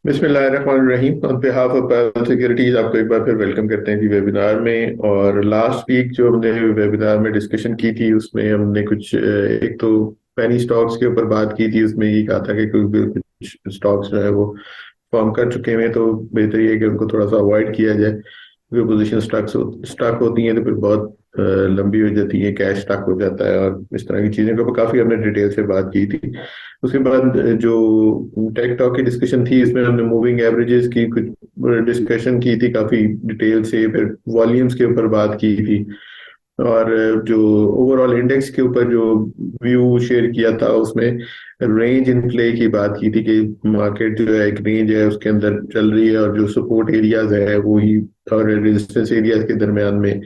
बिस्मिल्लाहिर्रहमानिर्रहीम। On behalf of Payal securities आपको एक बार फिर वेलकम करते हैं जी वेबिनार में। और लास्ट वीक जो हमने वेबिनार में डिस्कशन की थी उसमें हमने कुछ एक तो पेनी स्टॉक्स के ऊपर बात की थी। उसमें ये कहा था कि कुछ स्टॉक्स जो है वो फॉर्म कर चुके हैं तो बेहतर ये है कि उनको थोड़ा सा अवॉइड किया जाए, क्योंकि पोजीशन स्टक होती हैं तो फिर बहुत लंबी हो जाती है, कैश स्टक हो जाता है और इस तरह की चीज़ों के ऊपर काफ़ी हमने डिटेल से बात की थी। उसके बाद जो टेक टॉक की डिस्कशन थी इसमें हमने मूविंग एवरेजेस की कुछ डिस्कशन की थी काफ़ी डिटेल से, फिर वॉल्यूम्स के ऊपर बात की थी और जो ओवरऑल इंडेक्स के ऊपर जो व्यू शेयर किया था उसमें रेंज इन प्ले की बात की थी कि मार्केट जो है एक रेंज है उसके अंदर चल रही है और जो सपोर्ट एरियाज है वो ही और रेजिस्टेंस एरियाज के दरमियान में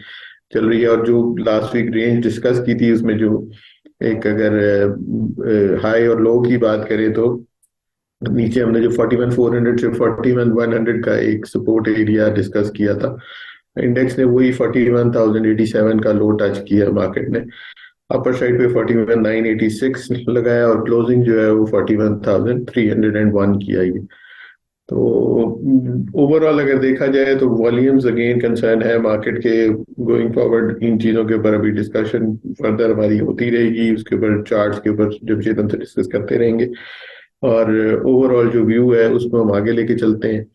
चल रही है। और जो लास्ट वीक रेंज डिस्कस की थी उसमें जो एक अगर हाई और लो की बात करें तो नीचे हमने जो 41,400 से 41,100 का एक सपोर्ट एरिया डिस्कस किया था। इंडेक्स ने वही 41,087 का लो टच किया मार्केट ने। अपर साइड पे 41,986 लगाया और क्लोजिंग जो है वो 41,301 की आई है। तो ओवरऑल अगर देखा जाए तो वॉल्यूम्स अगेन कंसर्न है मार्केट के। गोइंग फॉरवर्ड इन चीज़ों के ऊपर अभी डिस्कशन फर्दर हमारी होती रहेगी, उसके ऊपर चार्ट्स के ऊपर जब चेतन से डिस्कस करते रहेंगे और ओवरऑल जो व्यू है उसको हम आगे लेके चलते हैं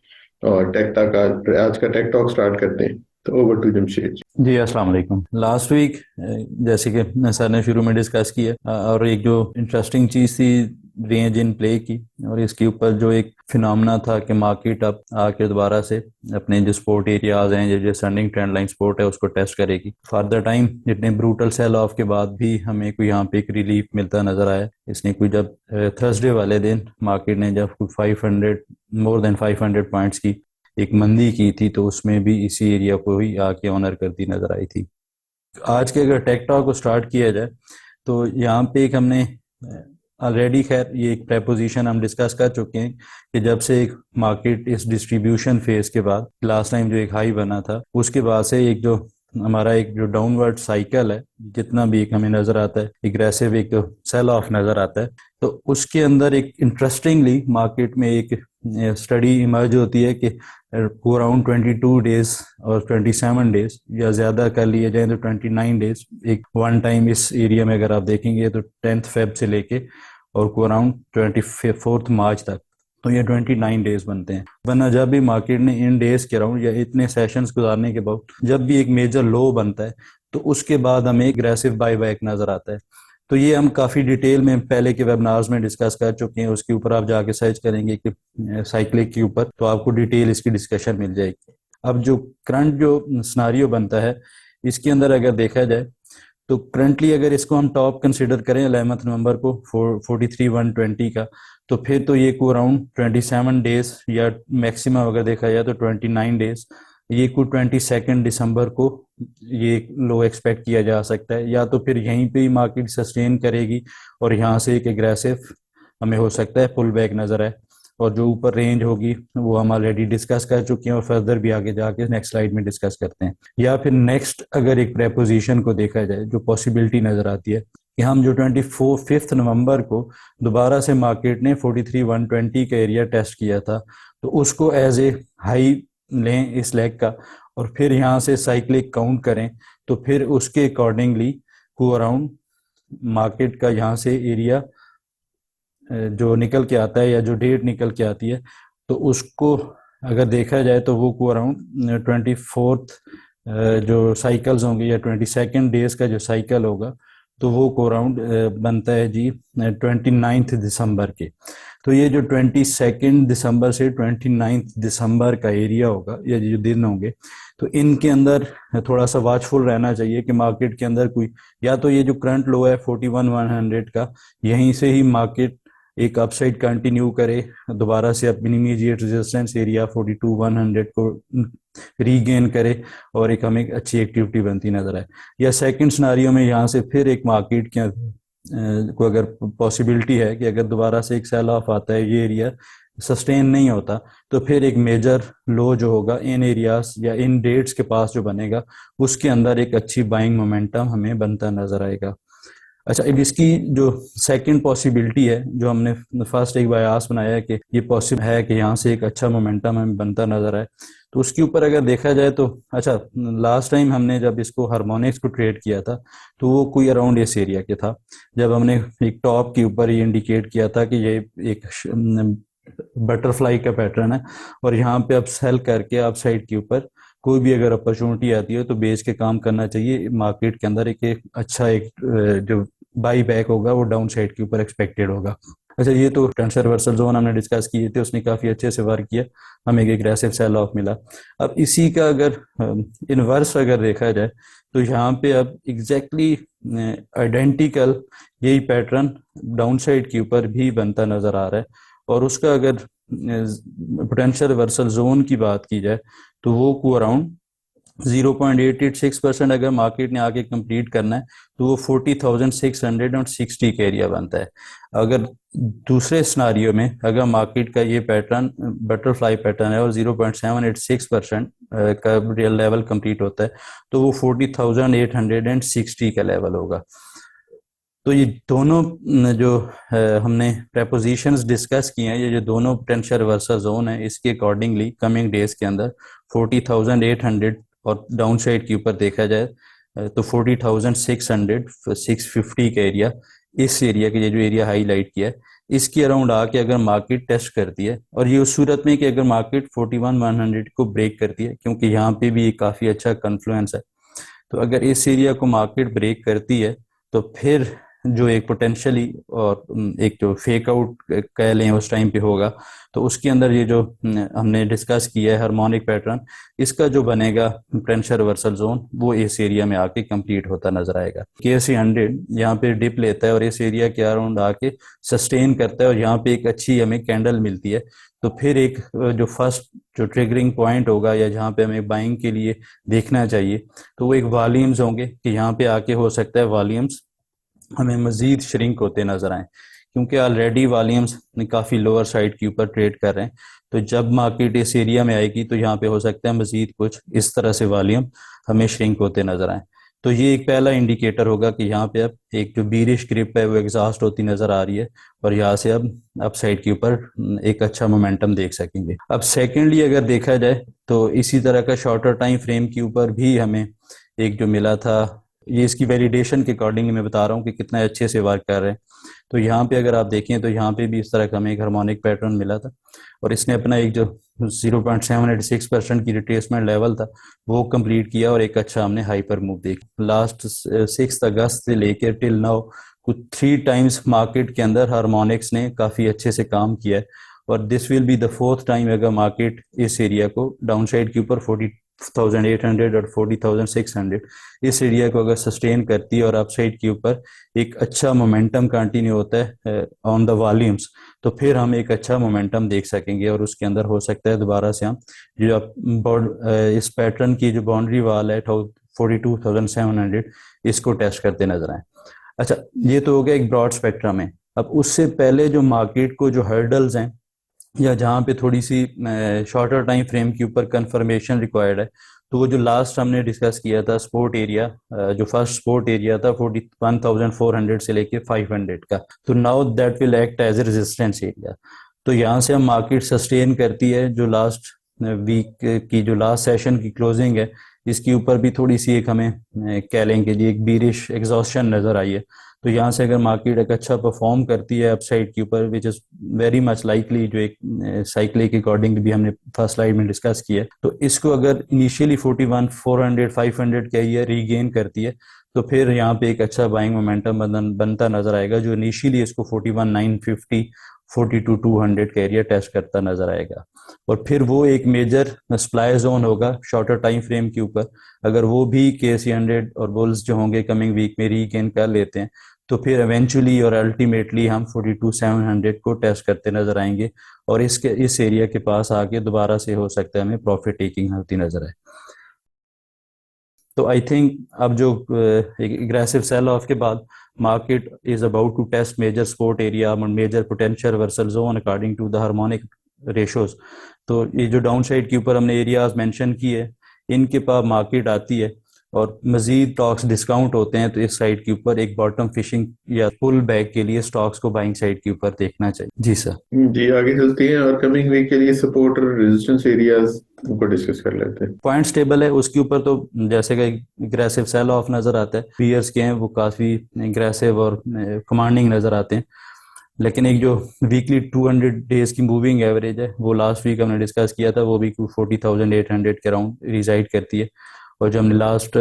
और टेक टॉक आज का टेक टॉक स्टार्ट करते हैं। तो ओवर टू जमशेद। जी अस्सलाम वालेकुम। लास्ट वीक जैसे कि सर ने शुरू में डिस्कस किया और एक जो इंटरेस्टिंग चीज़ थी रेंज इन प्ले की, और इसके ऊपर जो एक फिनोमेना था कि मार्केट अब आके दोबारा से अपने जो सपोर्ट एरियाज हैं, जो डिसेंडिंग ट्रेंड लाइन सपोर्ट है उसको टेस्ट करेगी फर्दर टाइम। इतने ब्रूटल सेल ऑफ के बाद भी हमें कोई यहाँ पे एक रिलीफ मिलता नजर आया। इसने कोई जब थर्सडे वाले दिन मार्केट ने जब 500 मोर देन 500 पॉइंट्स की एक मंदी की थी तो उसमें भी इसी एरिया को ही आके ऑनर करती नजर आई थी। आज के अगर टेक टॉक को स्टार्ट किया जाए तो यहाँ पे एक हमने ऑलरेडी खैर ये एक प्रेपोजिशन हम डिस्कस कर चुके हैं कि जब से एक मार्केट इस डिस्ट्रीब्यूशन फेज के बाद लास्ट टाइम जो एक हाई बना था उसके बाद से एक जो हमारा एक जो डाउनवर्ड साइकिल है, जितना भी एक हमें नजर आता है एग्रेसिव एक जो सेल ऑफ नजर आता है, तो उसके अंदर एक इंटरेस्टिंगली मार्केट में एक स्टडी इमर्ज होती है कि अराउंड 22 डेज और 27 डेज या ज़्यादा कर लिए जाए तो 29 डेज एक वन टाइम इस एरिया में अगर आप देखेंगे तो 10 फेब से लेके और को अराउंड 24 मार्च तक, तो ये 29 डेज बनते हैं। वरना जब भी मार्केट ने इन डेज के अराउंड या इतने सेशंस गुजारने के बाद जब भी एक मेजर लो बनता है तो उसके बाद हमें एग्रेसिव बाय बैक नजर आता है। तो ये हम काफ़ी डिटेल में पहले के वेबिनार्स में डिस्कस कर चुके हैं, उसके ऊपर आप जाके सर्च करेंगे कि साइक्लिक के ऊपर तो आपको डिटेल इसकी डिस्कशन मिल जाएगी। अब जो करंट जो स्नारियो बनता है इसके अंदर अगर देखा जाए तो करंटली अगर इसको हम टॉप कंसिडर करें 11 नवंबर को 43,120 का, तो फिर तो ये को अराउंड 27 डेज या मैक्सिमम अगर देखा जाए तो 29 डेज, ये को 22 दिसंबर को ये लो एक्सपेक्ट किया जा सकता है। या तो फिर यहीं पे ही मार्केट सस्टेन करेगी और यहाँ से एक एग्रेसिव हमें हो सकता है पुल बैक नजर आए, और जो ऊपर रेंज होगी वो हम ऑलरेडी डिस्कस कर चुके हैं और फर्दर भी आगे जाके नेक्स्ट स्लाइड में डिस्कस करते हैं। या फिर नेक्स्ट अगर एक प्रेपोजिशन को देखा जाए जो पॉसिबिलिटी नजर आती है कि हम जो 5 नवंबर को दोबारा से मार्केट ने 43,120 का एरिया टेस्ट किया था तो उसको एज ए हाई लें इस लेग का, और फिर यहाँ से साइक्लिक काउंट करें तो फिर उसके अकॉर्डिंगली को अराउंड मार्केट का यहाँ से एरिया जो निकल के आता है या जो डेट निकल के आती है तो उसको अगर देखा जाए तो वो को अराउंड 24th जो साइकिल्स होंगे या 22 डेज का जो साइकिल होगा तो वो को अराउंड बनता है जी 29 दिसंबर के। तो ये जो 22 दिसंबर से 29 दिसंबर का एरिया होगा या जो दिन होंगे तो इनके अंदर थोड़ा सा वॉचफुल रहना चाहिए कि मार्केट के अंदर कोई या तो ये जो करंट लो है 41,100 का यहीं से ही मार्केट एक अपसाइड कंटिन्यू करे, दोबारा से अपनी इमीडिएट रेजिस्टेंस एरिया 42,100 को रीगेन करे और एक हमें अच्छी एक्टिविटी बनती नजर आए। या सेकंड सिनारियो में यहाँ से फिर एक मार्केट के को अगर पॉसिबिलिटी है कि अगर दोबारा से एक सेल ऑफ आता है ये एरिया सस्टेन नहीं होता तो फिर एक मेजर लो जो होगा इन एरियाज या इन डेट्स के पास जो बनेगा उसके अंदर एक अच्छी बाइंग मोमेंटम हमें बनता नजर आएगा। अच्छा, अब इसकी जो सेकंड पॉसिबिलिटी है, जो हमने फर्स्ट एक बायास बनाया है कि ये पॉसिबल है कि यहाँ से एक अच्छा मोमेंटम हमें बनता नजर आए, तो उसके ऊपर अगर देखा जाए तो अच्छा, लास्ट टाइम हमने जब इसको हार्मोनिक्स को ट्रेड किया था तो वो कोई अराउंड इस एरिया के था, जब हमने एक टॉप के ऊपर ये इंडिकेट किया था कि ये एक बटरफ्लाई का पैटर्न है, और यहाँ पे अब सेल करके अप साइड के ऊपर कोई भी अगर अपॉर्चुनिटी आती है तो बेच के काम करना चाहिए। मार्केट के अंदर एक अच्छा एक जो बाई बैक होगा वो डाउन साइड के ऊपर एक्सपेक्टेड होगा। अच्छा, ये तो टेंसर रिवर्सल जोन हमने डिस्कस किए थे, उसने काफी अच्छे से वर्क किया, हमें एक एग्रेसिव सेल ऑफ मिला। अब इसी का अगर इनवर्स अगर देखा जाए तो यहाँ पे अब एग्जैक्टली आइडेंटिकल यही पैटर्न डाउन साइड के ऊपर भी बनता नजर आ रहा है, और उसका अगर पोटेंशियल रिवर्सल जोन की बात की जाए तो वो को अराउंड 0.886% अगर मार्केट ने आगे कंप्लीट करना है तो वो 40,660 का एरिया बनता है। अगर दूसरे सिनारियो में अगर मार्केट का ये पैटर्न बटरफ्लाई पैटर्न है और 0.786% का रियल लेवल कंप्लीट होता है तो वो 40,860 का लेवल होगा। तो ये दोनों जो हमने प्रपोजिशंस डिस्कस किए हैं, ये जो दोनों पोटेंशियल रिवर्सल जोन है, इसके अकॉर्डिंगली कमिंग डेज के अंदर 40,800 और डाउन साइड के ऊपर देखा जाए तो 40,600 650 का एरिया, इस एरिया के ये जो एरिया हाईलाइट किया है इसके अराउंड आके अगर मार्केट टेस्ट करती है, और ये उस सूरत में कि अगर मार्केट 41,100 को ब्रेक करती है, क्योंकि यहाँ पे भी काफ़ी अच्छा कन्फ्लुएंस है, तो अगर इस एरिया को मार्केट ब्रेक करती है तो फिर जो एक पोटेंशियली और एक जो फेक आउट कह लें उस टाइम पे होगा, तो उसके अंदर ये जो हमने डिस्कस किया है हार्मोनिक पैटर्न, इसका जो बनेगा पोटेंशियल रिवर्सल जोन वो इस एरिया में आके कंप्लीट होता नजर आएगा। KC100 यहाँ पे डिप लेता है और इस एरिया के अराउंड आके सस्टेन करता है, और यहाँ पे एक अच्छी हमें कैंडल मिलती है, तो फिर एक जो फर्स्ट जो ट्रिगरिंग पॉइंट होगा या जहाँ पे हमें बाइंग के लिए देखना चाहिए तो वो एक वॉल्यूम्स होंगे कि यहाँ पे आके हो सकता है वॉल्यूम्स हमें मजीद श्रिंक होते नजर आए, क्योंकि ऑलरेडी वॉल्यूम्स काफ़ी लोअर साइड के ऊपर ट्रेड कर रहे हैं। तो जब मार्केट इस एरिया में आएगी तो यहाँ पे हो सकता है मजीद कुछ इस तरह से वॉल्यूम हमें श्रिंक होते नजर आए। तो ये एक पहला इंडिकेटर होगा कि यहाँ पे अब एक जो बीरिश ग्रिप है वो एग्जॉस्ट होती नजर आ रही है, और यहाँ से अब अप साइड के ऊपर एक अच्छा मोमेंटम देख सकेंगे। अब सेकेंडली अगर देखा जाए तो इसी तरह का शॉर्टर टाइम फ्रेम के ऊपर भी हमें एक जो मिला था, ये इसकी वैलिडेशन के अकॉर्डिंग मैं बता रहा हूँ कि कितना अच्छे से वर्क कर रहे हैं। तो यहाँ पे अगर आप देखें तो यहाँ पे भी इस तरह का हमें एक हार्मोनिक पैटर्न मिला था, और इसने अपना एक जो 0.786% की रिट्रेसमेंट लेवल था वो कंप्लीट किया, और एक अच्छा हमने हाइपर मूव देखा लास्ट 6 अगस्त से लेकर टिल नाउ। कुछ 3 टाइम्स मार्केट के अंदर हार्मोनिक्स ने काफ़ी अच्छे से काम किया है, और this will be the 4th time अगर मार्केट इस एरिया को डाउन साइड के ऊपर 40,800 और 40,600 इस एरिया को अगर सस्टेन करती है और अपसाइड के ऊपर एक अच्छा मोमेंटम कंटिन्यू होता है ऑन द वॉल्यूम्स, तो फिर हम एक अच्छा मोमेंटम देख सकेंगे, और उसके अंदर हो सकता है दोबारा से हम जो इस पैटर्न की जो बाउंड्री वाल है 42,700 इसको टेस्ट करते नजर आए। अच्छा, ये तो हो गया एक ब्रॉड स्पेक्ट्रम है। अब उससे पहले जो मार्केट को जो हर्डल्स हैं या जहाँ पे थोड़ी सी शॉर्टर टाइम फ्रेम के ऊपर कंफर्मेशन रिक्वायर्ड है, तो वो जो लास्ट हमने डिस्कस किया था सपोर्ट एरिया, जो फर्स्ट सपोर्ट एरिया था 41,400 से लेके 500 का, तो now that will act as a resistance area. तो यहाँ से हम मार्केट सस्टेन करती है, जो लास्ट वीक की जो लास्ट सेशन की क्लोजिंग है इसके ऊपर भी थोड़ी सी एक हमें कह लेंगे जी एक बीरिश एग्जॉस्शन नजर आई है। तो यहाँ से अगर मार्केट एक अच्छा परफॉर्म करती है अपसाइड के ऊपर, which is very much likely, जो एक साइकिल के अकॉर्डिंग भी हमने फर्स्ट स्लाइड में डिस्कस किया, तो इसको अगर इनिशियली 41,400 500 का ये रीगेन करती है तो फिर यहाँ पे एक अच्छा बाइंग मोमेंटम बनता नजर आएगा, जो इनिशियली इसको 41,950 42,200 का एरिया टेस्ट करता नजर आएगा, और फिर वो एक मेजर सप्लाई जोन होगा शॉर्टर टाइम फ्रेम के ऊपर। अगर वो भी KC100 और बुल्स जो होंगे कमिंग वीक में रीगेन कर लेते हैं तो फिर एवेंचुअली और अल्टीमेटली हम 42,700 को टेस्ट करते नजर आएंगे, और इस एरिया के पास आके दोबारा से हो सकता है हमें प्रॉफिट टेकिंग होती नजर आए। तो आई थिंक अब जो एक एग्रेसिव सेल ऑफ के बाद market is about to test major support area और major potential reversal zone according to the harmonic ratios. तो ये जो डाउन साइड के ऊपर हमने एरियाज मेंशन किए, इनके पास मार्केट आती है और मजीद स्टॉक्स डिस्काउंट होते हैं तो इस साइड के ऊपर एक बॉटम फिशिंग या पुल बैक के लिए स्टॉक्स को बाइंग साइड के ऊपर देखना चाहिए। जी सर। जी, आगे चलते हैं और कमिंग वीक के लिए सपोर्ट और रेजिस्टेंस एरियाज को डिस्कस कर लेते हैं। पॉइंट स्टेबल है, उसके ऊपर तो जैसे कि एग्रेसिव सेल ऑफ नजर आता है, पीयर्स के हैं वो काफी एग्रेसिव और कमांडिंग नजर आते हैं। लेकिन एक जो वीकली 200 डेज की मूविंग एवरेज है वो लास्ट वीक हमने डिस्कस किया था, वो भी 40,800 के अराउंड रिजाइड करती है। और जो हमने लास्ट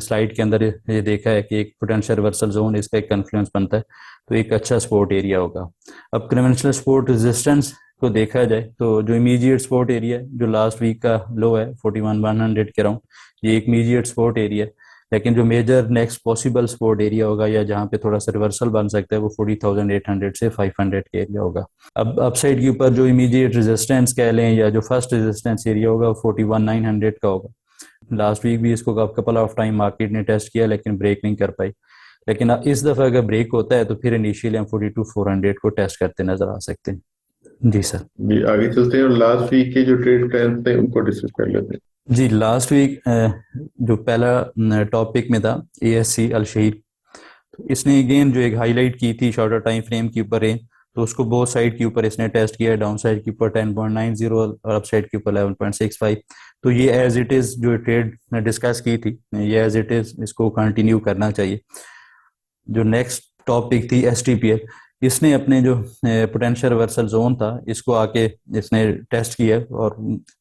स्लाइड के अंदर ये देखा है कि एक पोटेंशियल रिवर्सल जोन इसका एक कन्फ्लुएंस बनता है, तो एक अच्छा सपोर्ट एरिया होगा। अब कन्वेंशनल सपोर्ट रेजिस्टेंस को देखा जाए तो जो इमीडिएट सपोर्ट एरिया है, जो लास्ट वीक का लो है 41,100 के अराउंड, ये एक इमीडिएट सपोर्ट एरिया है। लेकिन जो major next possible support area होगा या जहाँ पे थोड़ा सा रिवर्सल बन सकता है वो 40,800 से 500 के एरिया होगा। अब अपसाइड के ऊपर जो इमीडिएट रेजिस्टेंस कह लें या जो फर्स्ट रेजिस्टेंस एरिया होगा वो 41,900 का होगा। लास्ट वीक भी इसको कपल ऑफ टाइम मार्केट ने टेस्ट किया लेकिन ब्रेक नहीं कर पाई। लेकिन इस दफा अगर ब्रेक होता है तो फिर इनिशियली हम 42,400 को टेस्ट करते नजर आ सकते हैं। जी सर। जी, आगे चलते हैं और लास्ट वीक के जो ट्रेड प्लान थे उनको डिस्कस कर लेते हैं। जी लास्ट वीक जो पहला टॉपिक में था ASC अल शहीर, तो इसने अगेन जो एक हाईलाइट की थी शॉर्टर टाइम फ्रेम के ऊपर है, तो उसको बोथ साइड के ऊपर इसने टेस्ट किया, डाउन साइड के ऊपर 10.90 और अप साइड के ऊपर 11.65। तो ये एज इट इज जो ट्रेड डिस्कस की थी ये एज इट इज इसको कंटिन्यू करना चाहिए। जो नेक्स्ट टॉपिक थी STPL, इसने अपने जो पोटेंशियल रिवर्सल जोन था इसको आके इसने टेस्ट किया और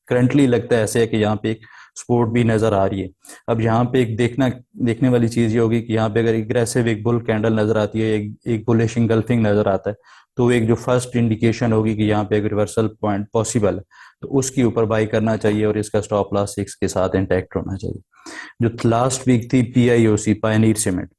करंटली लगता है ऐसे है कि यहाँ पे एक सपोर्ट भी नजर आ रही है। अब यहाँ पे एक देखने वाली चीज ये होगी कि यहाँ पे अगर एग्रेसिव एक बुल कैंडल नजर आती है, एक बुलिश इंगल्फिंग नजर आता है, तो एक जो फर्स्ट इंडिकेशन होगी कि यहाँ पे एक रिवर्सल पॉइंट पॉसिबल है, तो उसके ऊपर बाई करना चाहिए और इसका स्टॉप लॉस 6 के साथ इंटैक्ट होना चाहिए। जो लास्ट वीक थी PIOC पायनीर सीमेंट,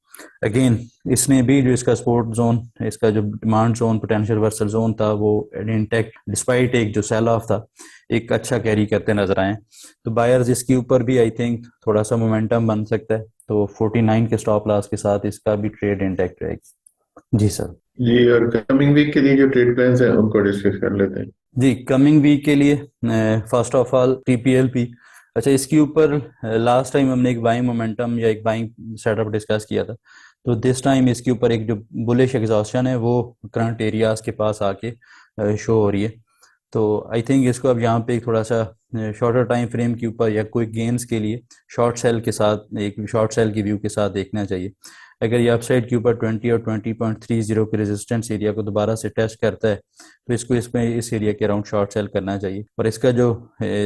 अगेन इसने भी जो इसका सपोर्ट जोन, इसका जो demand zone potential reversal zone था वो इंटैक्ट डिस्पाइट एक जो सेल ऑफ था एक अच्छा कैरी करते नजर आए। तो बायर्स इसके ऊपर भी आई थिंक थोड़ा सा मोमेंटम बन सकता है, तो 49 के स्टॉप लॉस के साथ इसका भी ट्रेड इंटैक्ट रहेगी। जी सर। जी, और कमिंग वीक के लिए जो ट्रेड प्लान्स हैं उनको डिस्कस कर लेते हैं। जी कमिंग वीक के लिए फर्स्ट ऑफ ऑल TPLP। अच्छा इसके ऊपर लास्ट टाइम हमने एक बाइंग मोमेंटम या एक बाइंग सेटअप डिस्कस किया था, तो दिस टाइम इसके ऊपर एक जो बुलिश एग्जॉस्शन है वो करंट एरियाज के पास आके शो हो रही है। तो आई थिंक इसको अब यहाँ पे थोड़ा सा शॉर्टर टाइम फ्रेम के ऊपर या कोई गेंस के लिए शॉर्ट सेल के साथ, एक शॉर्ट सेल की व्यू के साथ देखना चाहिए। अगर ये अपसाइड के ऊपर 20 और 20.30 के रेजिस्टेंस एरिया को दोबारा से टेस्ट करता है तो इसको इसमें इस एरिया के अराउंड शॉर्ट सेल करना चाहिए। और इसका जो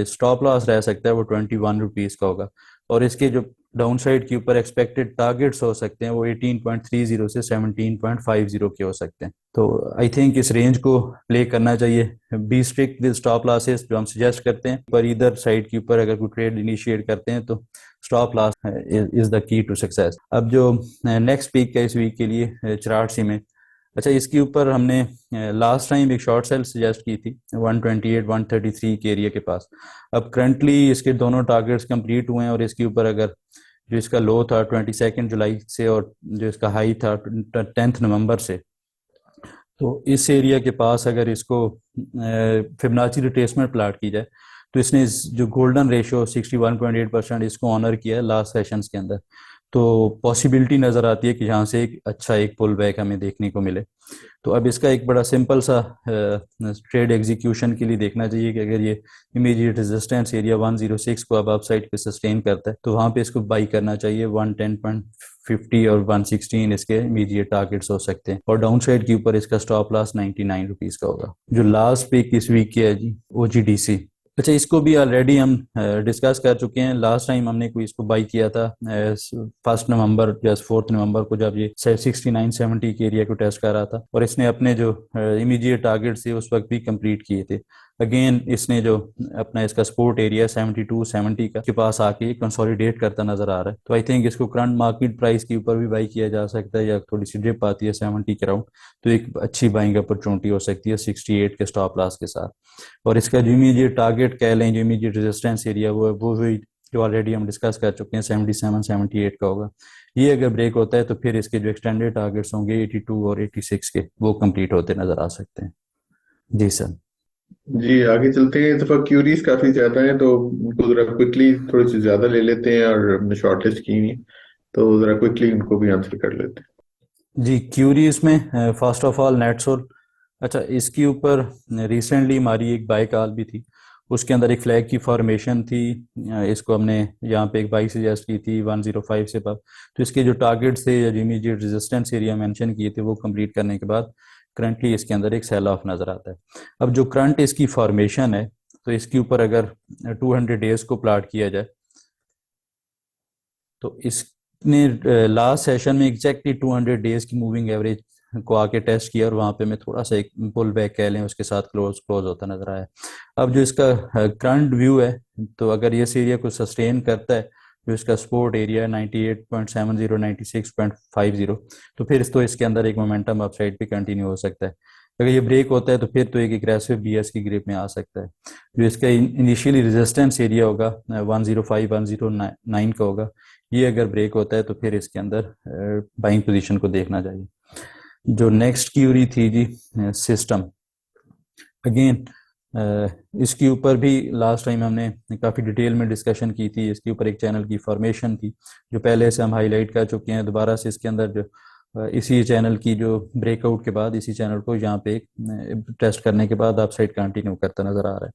स्टॉप लॉस रह सकता है वो 21 रुपीज का होगा। और इसके जो डाउन साइड के ऊपर एक्सपेक्टेड टारगेट्स हो सकते हैं वो 18.30 से 17.50 के हो सकते हैं। तो आई थिंक इस रेंज को प्ले करना चाहिए, be strict with stop losses जो हम सजेस्ट करते हैं, पर इधर साइड के ऊपर अगर कोई ट्रेड इनिशिएट करते हैं तो stop loss is the key to success. अब जो नेक्स्ट वीक का इस वीक के लिए चार्ट सी में, अच्छा इसके ऊपर हमने लास्ट टाइम एक शॉर्ट सेल सजेस्ट की थी 128 133 के एरिया के पास। अब करंटली इसके दोनों टारगेट्स कंप्लीट हुए हैं और इसके ऊपर अगर जो इसका लो था 22 जुलाई से और जो इसका हाई था 10 नवंबर से, तो इस एरिया के पास अगर इसको फिबोनाची रिट्रेसमेंट प्लाट की जाए तो इसने जो गोल्डन रेशियो 61.8% इसको ऑनर किया है लास्ट सेशंस के अंदर। तो पॉसिबिलिटी नज़र आती है कि यहाँ से एक अच्छा एक पुल बैक हमें देखने को मिले। तो अब इसका एक बड़ा सिंपल सा ट्रेड एग्जीक्यूशन के लिए देखना चाहिए कि अगर ये इमीडिएट रेजिस्टेंस एरिया 106 को अब अपसाइड पे सस्टेन करता है तो वहाँ पे इसको बाई करना चाहिए। 110.50 और 116 इसके इमीडिएट टारगेट्स हो सकते हैं और डाउन साइड के ऊपर इसका स्टॉप लॉस 99 रुपीज का होगा। जो लास्ट पिक इस वीक की है जी OGDC। अच्छा इसको भी ऑलरेडी हम डिस्कस कर चुके हैं, लास्ट टाइम हमने कोई इसको बाई किया था 1 नवंबर या 4 नवंबर को जब ये 69-70 के एरिया को टेस्ट कर रहा था और इसने अपने जो इमीडिएट टारगेट थे उस वक्त भी कंप्लीट किए थे। अगेन इसने जो अपना इसका सपोर्ट एरिया 72-70 का के पास आके कंसोलिडेट करता नजर आ रहा है। तो आई थिंक इसको करंट मार्केट प्राइस के ऊपर भी बाई किया जा सकता है या थोड़ी सी डिप आती है 70 के राउंड तो एक अच्छी बाइंग अपॉर्चुनिटी हो सकती है 68 के स्टॉप लॉस के साथ। और इसका जो इमीडिएट टारगेट कह लें, जो इमीडिएट रेजिस्टेंस एरिया वो भी जो ऑलरेडी हम डिस्कस कर चुके हैं 77-78 का होगा। ये अगर ब्रेक होता है तो फिर इसके जो एक्सटेंडेड टारगेट्स होंगे 82 और 86 के वो कंप्लीट होते नजर आ सकते हैं। जी सर। जी आगे चलते हैं। इस दफा क्यूरीज काफी ज्यादा हैं, तो उनको जरा क्विकली थोड़ी सी ज्यादा ले लेते हैं, और हमने शॉर्ट लिस्ट की नहीं, तो जरा क्विकली उनको भी आंसर कर लेते जी, क्यूरी इसमें फर्स्ट ऑफ ऑल नेटसोल। अच्छा, इसके ऊपर रिसेंटली हमारी एक बाई कॉल भी थी, उसके अंदर एक फ्लैग की फॉर्मेशन थी। इसको हमने यहाँ पे एक बाई सजेस्ट की थी 105 से पर। तो इसके जो टारगेट्स थे या जो इमीडिएट रेजिस्टेंस एरिया मेंशन किए थे वो कंप्लीट करने के बाद करंटली इसके अंदर एक सेल ऑफ नज़र आता है। अब जो करंट इसकी फॉर्मेशन है, तो इसके ऊपर अगर 200 डेज को प्लाट किया जाए, तो इसने लास्ट सेशन में एग्जैक्टली 200 डेज की मूविंग एवरेज को आके टेस्ट किया, और वहां पे मैं थोड़ा सा एक पुल बैक कह लें उसके साथ क्लोज क्लोज होता नजर आया। अब जो इसका करंट व्यू है, तो अगर ये एरिया को सस्टेन करता है, जो इसका सपोर्ट एरिया है 98.70 96.50, तो फिर तो इसके अंदर एक मोमेंटम अपसाइड पे कंटिन्यू हो सकता है। अगर ये ब्रेक होता है तो फिर तो एक एग्रेसिव बीएस की ग्रिप में आ सकता है। जो इसका इनिशियली रेजिस्टेंस एरिया होगा 105 109 का होगा, ये अगर ब्रेक होता है तो फिर इसके अंदर बाइंग पोजीशन को देखना चाहिए। जो नेक्स्ट क्यूरी थी जी, सिस्टम। अगेन इसके ऊपर भी लास्ट टाइम हमने काफ़ी डिटेल में डिस्कशन की थी। इसके ऊपर एक चैनल की फॉर्मेशन थी जो पहले से हम हाईलाइट कर चुके हैं। दोबारा से इसके अंदर जो इसी चैनल की जो ब्रेकआउट के बाद इसी चैनल को यहाँ पे टेस्ट करने के बाद अपसाइड कंटिन्यू करता नजर आ रहा है।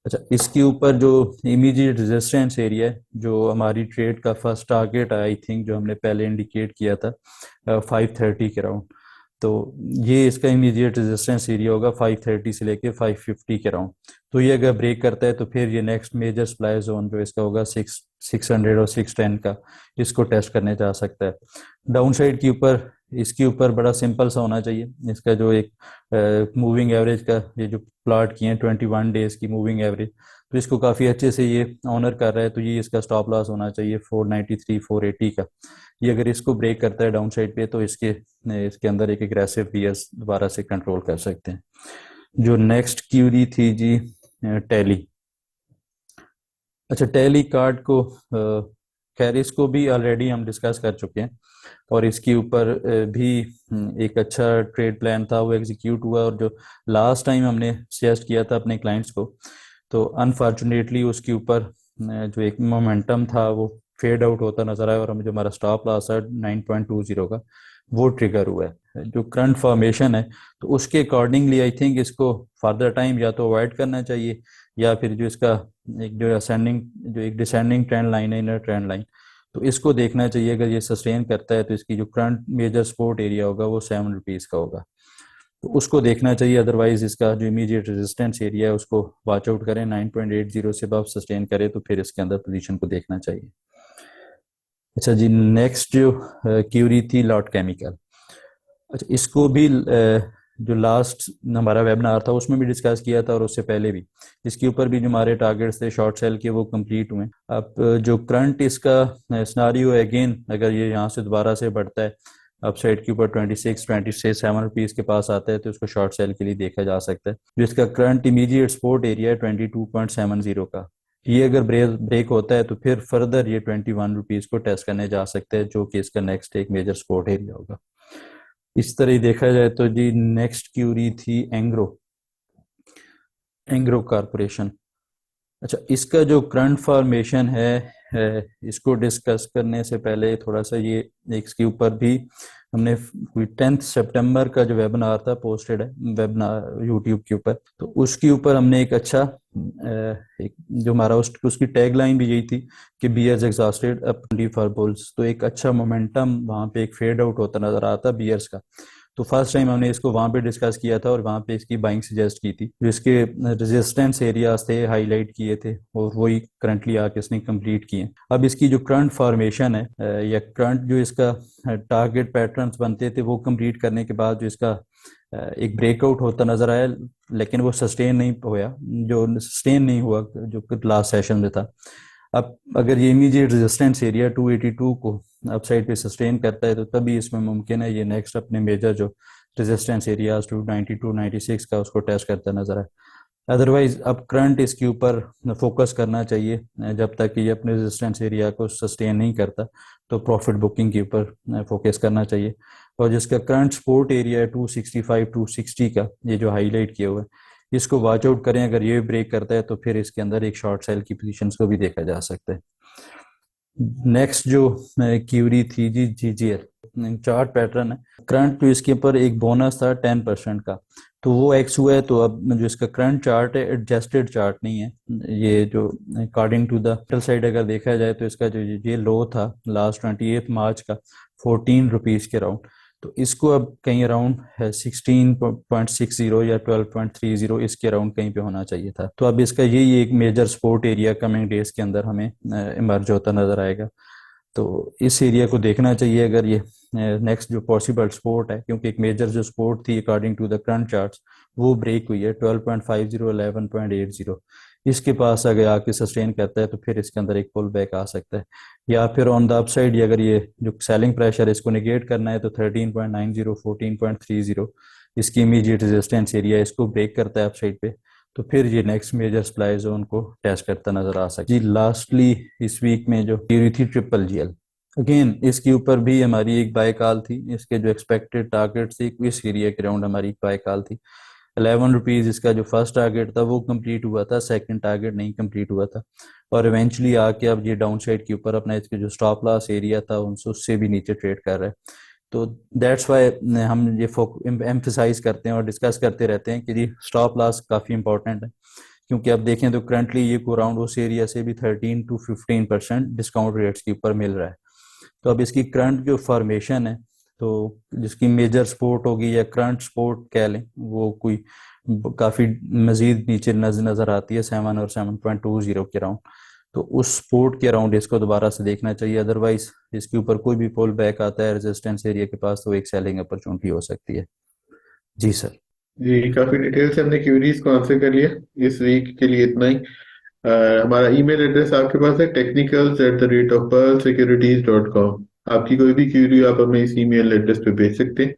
अच्छा, इसके ऊपर जो इमीडिएट रेजिस्टेंस एरिया है, जो हमारी ट्रेड का फर्स्ट टारगेट है, आई थिंक जो हमने पहले इंडिकेट किया था 530 के राउंड, तो ये इसका इमीडिएट रेजिस्टेंस एरिया होगा 530 से लेके 550 के राउंड। तो ये अगर ब्रेक करता है तो फिर ये नेक्स्ट मेजर सप्लाई जोन जो इसका होगा 600 और 610 का, इसको टेस्ट करने जा सकता है। डाउन साइड के ऊपर इसके ऊपर बड़ा सिंपल सा होना चाहिए। इसका जो एक मूविंग एवरेज का ये जो प्लॉट किए हैं 21 डेज की मूविंग एवरेज, तो इसको काफ़ी अच्छे से ये ऑनर कर रहा है। तो ये इसका स्टॉप लॉस होना चाहिए 493 480 का। ये अगर इसको ब्रेक करता है डाउन साइड पे तो इसके इसके अंदर एक एग्रेसिव बीएस दोबारा से कंट्रोल कर सकते हैं। जो नेक्स्ट क्यूरी थी जी, टैली। अच्छा, टैली कार्ड को खैर इसको भी ऑलरेडी हम डिस्कस कर चुके हैं, और इसके ऊपर भी एक अच्छा ट्रेड प्लान था, वो एग्जीक्यूट हुआ। और जो लास्ट टाइम हमने सजेस्ट किया था अपने क्लाइंट्स को, तो अनफॉर्चुनेटली उसके ऊपर जो एक मोमेंटम था वो फेड आउट होता नजर आया, और हमें जो हमारा स्टॉप लॉस है 9.20 का, वो ट्रिगर हुआ है। जो करंट फॉर्मेशन है, तो उसके अकॉर्डिंगली आई थिंक इसको फर्दर टाइम या तो अवॉइड करना चाहिए, या फिर जो इसका एक जो असेंडिंग जो एक डिसेंडिंग ट्रेंड लाइन है, इनर ट्रेंड लाइन, तो इसको देखना चाहिए। अगर ये सस्टेन करता है तो इसकी जो करंट मेजर सपोर्ट एरिया होगा वो ₹7 का होगा, तो उसको देखना चाहिए। अदरवाइज इसका जो इमीडिएट रेजिस्टेंस एरिया है उसको वॉच आउट करें। 9.80 से अब सस्टेन करे तो फिर इसके अंदर पोजीशन को देखना चाहिए। अच्छा जी, नेक्स्ट जो क्यूरी थी लॉट केमिकल। अच्छा, इसको भी जो लास्ट हमारा वेबिनार था उसमें भी डिस्कस किया था, और उससे पहले भी इसके ऊपर भी जो हमारे टारगेट्स थे शॉर्ट सेल के वो कंप्लीट हुए। अब जो करंट इसका सिनारियो है, अगेन अगर ये यहाँ से दोबारा से बढ़ता है अपसाइड के ऊपर 26 27 के पास आता है, तो उसको शॉर्ट सेल के लिए देखा जा सकता है। जो इसका करंट इमीडिएट सपोर्ट एरिया है 22.70 का, ये अगर ब्रेक होता है तो फिर फर्दर ये ₹21 को टेस्ट करने जा सकते हैं, जो कि इसका नेक्स्ट एक मेजर सपोर्ट एरिया होगा। इस तरह ही देखा जाए तो जी, नेक्स्ट क्यूरी थी एंग्रो। एंग्रो कारपोरेशन। अच्छा, इसका जो करंट फॉर्मेशन इसको डिस्कस करने से पहले थोड़ा सा ये इसके ऊपर भी हमने 10 सितंबर का जो वेबिनार था पोस्टेड है वेबिनार यूट्यूब के ऊपर, तो उसके ऊपर हमने एक अच्छा एक जो हमारा उसकी टैगलाइन भी यही थी कि bears exhausted opportunity for bulls. तो एक अच्छा मोमेंटम वहाँ पे एक फेड आउट होता नजर आता बियर्स का। तो फर्स्ट टाइम हमने इसको वहां पे डिस्कस किया था, और वहां पे इसकी बाइंग सजेस्ट की थी। जो इसके रेजिस्टेंस एरियाज थे हाईलाइट किए थे, और वही करंटली आके इसने कंप्लीट किए। अब इसकी जो करंट फॉर्मेशन है या करंट जो इसका टारगेट पैटर्न्स बनते थे वो कंप्लीट करने के बाद जो इसका एक ब्रेकआउट होता नजर आया, लेकिन वो सस्टेन नहीं होया, जो सस्टेन नहीं हुआ जो लास्ट सेशन में था। अब अगर ये इमीडिएट रेजिस्टेंस एरिया 282 को अपसाइड पे सस्टेन करता है, तो तभी इसमें मुमकिन है ये नेक्स्ट अपने मेजर जो रेजिस्टेंस एरिया 292 96 का उसको टेस्ट करता नजर आए। अदरवाइज अब करंट इसके ऊपर फोकस करना चाहिए जब तक कि ये अपने रेजिस्टेंस एरिया को सस्टेन नहीं करता, तो प्रॉफिट बुकिंग के ऊपर फोकस करना चाहिए। और जिसका करंट सपोर्ट एरिया है 265 260 का, ये जो हाईलाइट किया हुआ है, इसको वॉच आउट करें, अगर ये ब्रेक करता है तो फिर इसके अंदर एक शॉर्ट सेल की पोजीशंस को भी देखा जा सकता है। नेक्स्ट जो क्यूरी थी जी जीजीएल चार्ट पैटर्न है, करंट जो इसके ऊपर एक बोनस था 10% का, तो वो एक्स हुआ है। तो अब जो इसका करंट चार्ट है एडजस्टेड चार्ट नहीं है, ये जो अकॉर्डिंग टू द साइड अगर देखा जाए तो इसका जो ये लो था लास्ट 28 मार्च का 14 रुपीज के राउंड, तो इसको अब कहीं अराउंड 16.60 या 12.30 इसके अराउंड कहीं पे होना चाहिए था। तो अब इसका यही एक major support area coming days के अंदर हमें इमर्ज होता नजर आएगा। तो इस एरिया को देखना चाहिए अगर ये नेक्स्ट जो पॉसिबल सपोर्ट है, क्योंकि एक मेजर जो सपोर्ट थी according to the current charts वो ब्रेक हुई है 12.50 11.80, इसके पास अगर आके सस्टेन करता है तो फिर इसके अंदर एक पुल बैक आ सकता है। या फिर ऑन द अपसाइड अगर ये जो सेलिंग प्रेशर है इसको निगेट करना है तो 13.90 14.30 इसकी इमीडिएट रेजिस्टेंस एरिया, इसको ब्रेक करता है अपसाइड पे तो फिर ये नेक्स्ट मेजर सप्लाई जोन को टेस्ट करता नजर आ सकता है। जी लास्टली इस वीक में जो थी ट्रिपल जीएल, अगेन इसके ऊपर भी हमारी एक बाय कॉल थी, इसके जो एक्सपेक्टेड टारगेट थी इस एरिया के राउंड हमारी बाय कॉल थी। 11 रुपीज इसका जो फर्स्ट टारगेट था वो कंप्लीट हुआ था, सेकंड टारगेट नहीं कंप्लीट हुआ था, और इवेंचुअली आके अब ये डाउन साइड के ऊपर अपना इसके जो स्टॉप लॉस एरिया था उनसे उससे भी नीचे ट्रेड कर रहा है। तो दैट्स वाई हम ये एम्फसाइज करते हैं और डिस्कस करते रहते हैं कि जी स्टॉप लॉस काफ़ी इंपॉर्टेंट है, क्योंकि अब देखें तो करंटली ये को अराउंड उस एरिया से भी 13 to 15% डिस्काउंट रेट्स के ऊपर मिल रहा है। तो अब इसकी करंट जो फॉर्मेशन है, तो जिसकी मेजर सपोर्ट होगी या करंट सपोर्ट कह लें, वो कोई काफ़ी मजीद नीचे नज़र आती है 7 और 7.20 के राउंड। तो उस सपोर्ट के अराउंड इसको दोबारा से देखना चाहिए, अदरवाइज इसके ऊपर कोई भी पुल बैक आता है रेजिस्टेंस एरिया के पास तो एक सेलिंग अपॉर्चुनिटी हो सकती है। जी सर। जी, काफी डिटेल से हमने क्यूरीज को आंसर कर लिया। इस वीक के लिए इतना ही। हमारा ईमेल एड्रेस आपके पास है technicals@theratefpearlsecurities.com। आपकी कोई भी क्यूरी आप हमें इस ईमेल एड्रेस पे भेज सकते हैं।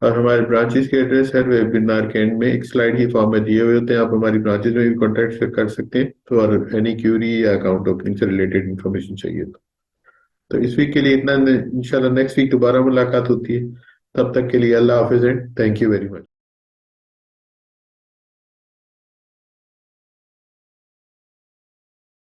और हमारे ब्रांचेस के एड्रेस हर वेबिनार के एंड में एक स्लाइड की फॉर्म में दिए हुए होते हैं, आप हमारी ब्रांचेस में भी कॉन्टैक्ट कर सकते हैं तो, और एनी क्यूरी या अकाउंट ओपनिंग से रिलेटेड इन्फॉर्मेशन चाहिए तो इस वीक के लिए इतना। इंशाल्लाह नेक्स्ट वीक दोबारा मुलाकात होती है, तब तक के लिए अल्लाह हाफिज and thank you very much.